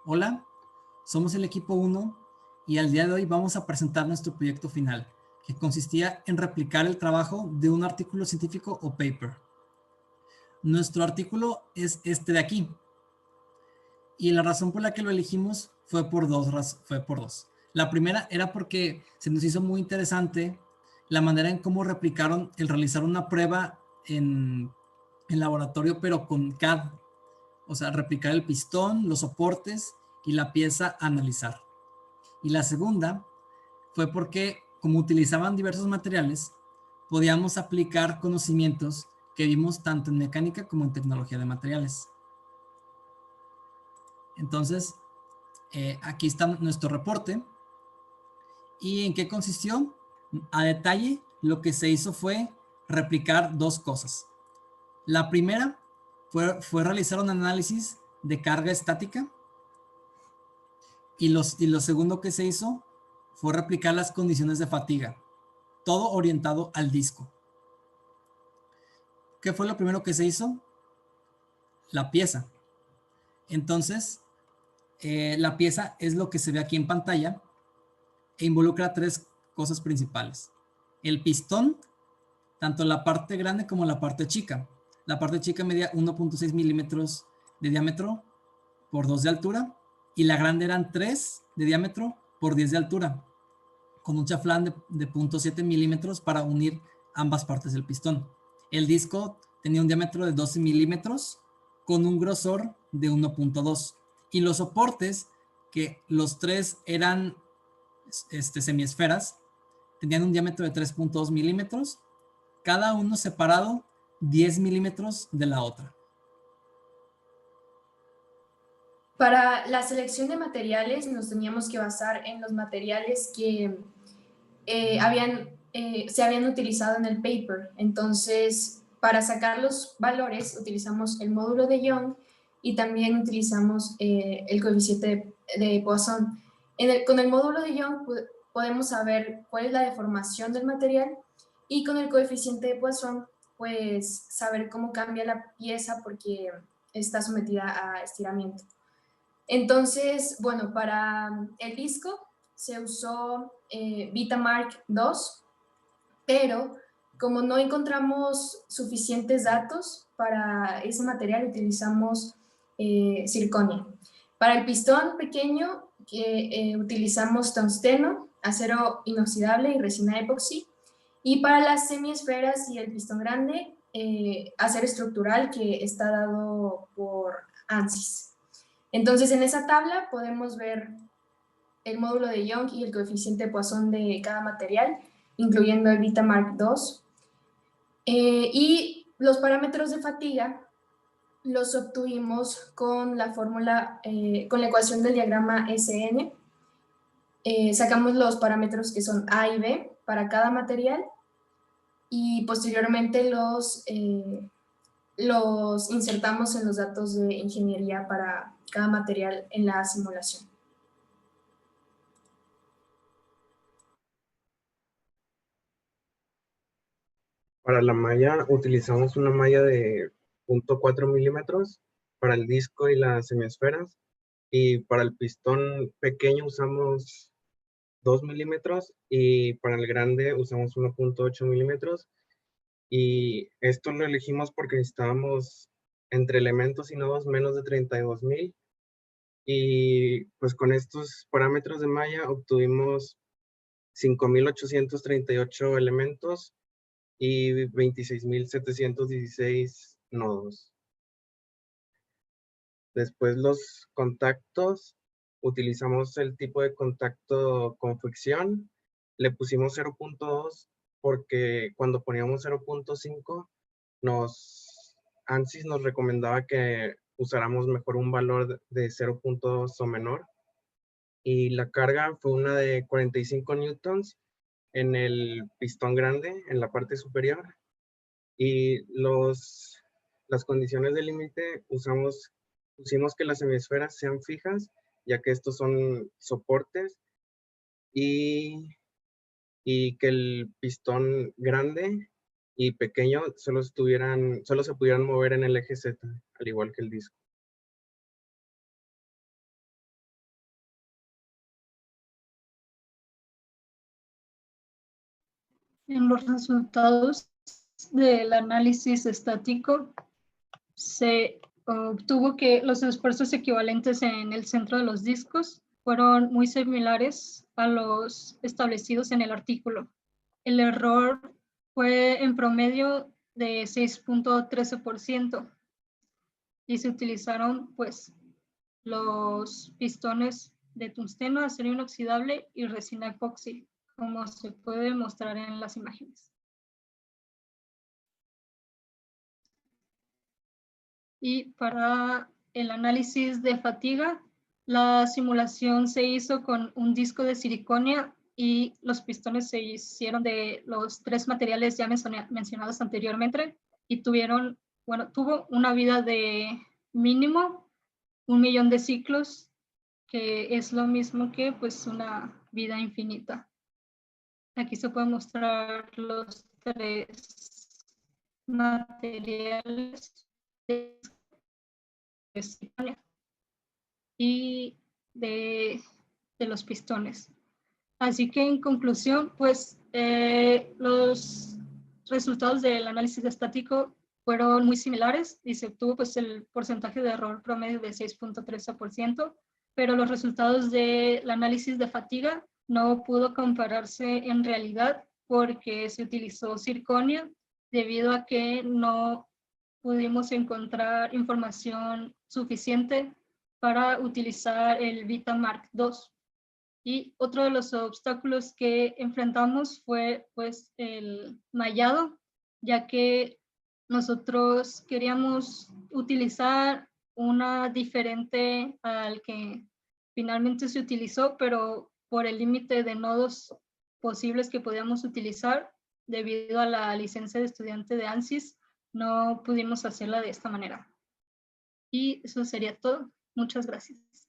Hola, somos el equipo 1 y al día de hoy vamos a presentar nuestro proyecto final, que consistía en replicar el trabajo de un artículo científico o paper. Nuestro artículo es este de aquí y la razón por la que lo elegimos fue por dos. La primera era porque se nos hizo muy interesante la manera en cómo replicaron el realizar una prueba en laboratorio, pero con CAD. O sea, replicar el pistón, los soportes y la pieza a analizar. Y la segunda fue porque, como utilizaban diversos materiales, podíamos aplicar conocimientos que vimos tanto en mecánica como en tecnología de materiales. Entonces, aquí está nuestro reporte. ¿Y en qué consistió? A detalle, lo que se hizo fue replicar dos cosas. La primera fue realizar un análisis de carga estática y lo segundo que se hizo fue replicar las condiciones de fatiga, todo orientado al disco. ¿Qué fue lo primero que se hizo? La pieza. Entonces, la pieza es lo que se ve aquí en pantalla e involucra tres cosas principales. El pistón, tanto la parte grande como la parte chica. La parte chica medía 1.6 milímetros de diámetro por 2 de altura y la grande eran 3 de diámetro por 10 de altura, con un chaflán de 0.7 milímetros para unir ambas partes del pistón. El disco tenía un diámetro de 12 milímetros con un grosor de 1.2. Y los soportes, que los tres eran semiesferas, tenían un diámetro de 3.2 milímetros, cada uno separado 10 milímetros de la otra. Para la selección de materiales nos teníamos que basar en los materiales que se habían utilizado en el paper. Entonces, para sacar los valores utilizamos el módulo de Young y también utilizamos el coeficiente de Poisson. Con el módulo de Young podemos saber cuál es la deformación del material y con el coeficiente de Poisson pues saber cómo cambia la pieza porque está sometida a estiramiento. Entonces, bueno, para el disco se usó Vitamark 2, pero como no encontramos suficientes datos para ese material, utilizamos circonia. Para el pistón pequeño, utilizamos tungsteno, acero inoxidable y resina epoxi. Y para las semiesferas y el pistón grande, acero estructural que está dado por ANSYS. Entonces, en esa tabla podemos ver el módulo de Young y el coeficiente de Poisson de cada material, incluyendo el Vitamark 2. Y los parámetros de fatiga los obtuvimos con la fórmula, con la ecuación del diagrama SN. Sacamos los parámetros que son A y B para cada material y posteriormente los insertamos en los datos de ingeniería para cada material en la simulación. Para la malla utilizamos una malla de 0.4 milímetros para el disco y las semiesferas, y para el pistón pequeño usamos 2 milímetros y para el grande usamos 1.8 milímetros. Y esto lo elegimos porque necesitábamos entre elementos y nodos menos de 32,000, y pues con estos parámetros de malla obtuvimos 5,838 elementos y 26,716 nodos. Después los contactos, utilizamos el tipo de contacto con fricción, le pusimos 0.2 porque cuando poníamos 0.5 ANSYS nos recomendaba que usáramos mejor un valor de 0.2 o menor. Y la carga fue una de 45 newtons en el pistón grande, en la parte superior. Y las condiciones de límite pusimos que las hemisferas sean fijas, ya que estos son soportes, y que el pistón grande y pequeño solo se pudieran mover en el eje Z, al igual que el disco. En los resultados del análisis estático se obtuvo que los esfuerzos equivalentes en el centro de los discos fueron muy similares a los establecidos en el artículo. El error fue en promedio de 6.13% y se utilizaron pues los pistones de tungsteno, acero inoxidable y resina epoxi, como se puede mostrar en las imágenes. Y para el análisis de fatiga, la simulación se hizo con un disco de siliconia y los pistones se hicieron de los 3 materiales ya mencionados anteriormente y tuvo una vida de mínimo 1.000.000 de ciclos, que es lo mismo que pues una vida infinita. Aquí se pueden mostrar los 3 materiales de y de los pistones. Así que en conclusión, pues los resultados del análisis estático fueron muy similares y se obtuvo pues el porcentaje de error promedio de 6.13%, pero los resultados del análisis de fatiga no pudo compararse en realidad porque se utilizó zirconia debido a que no pudimos encontrar información suficiente para utilizar el Vitamark II. Y otro de los obstáculos que enfrentamos fue pues el mallado, ya que nosotros queríamos utilizar una diferente al que finalmente se utilizó, pero por el límite de nodos posibles que podíamos utilizar, debido a la licencia de estudiante de ANSYS, no pudimos hacerla de esta manera. Y eso sería todo. Muchas gracias.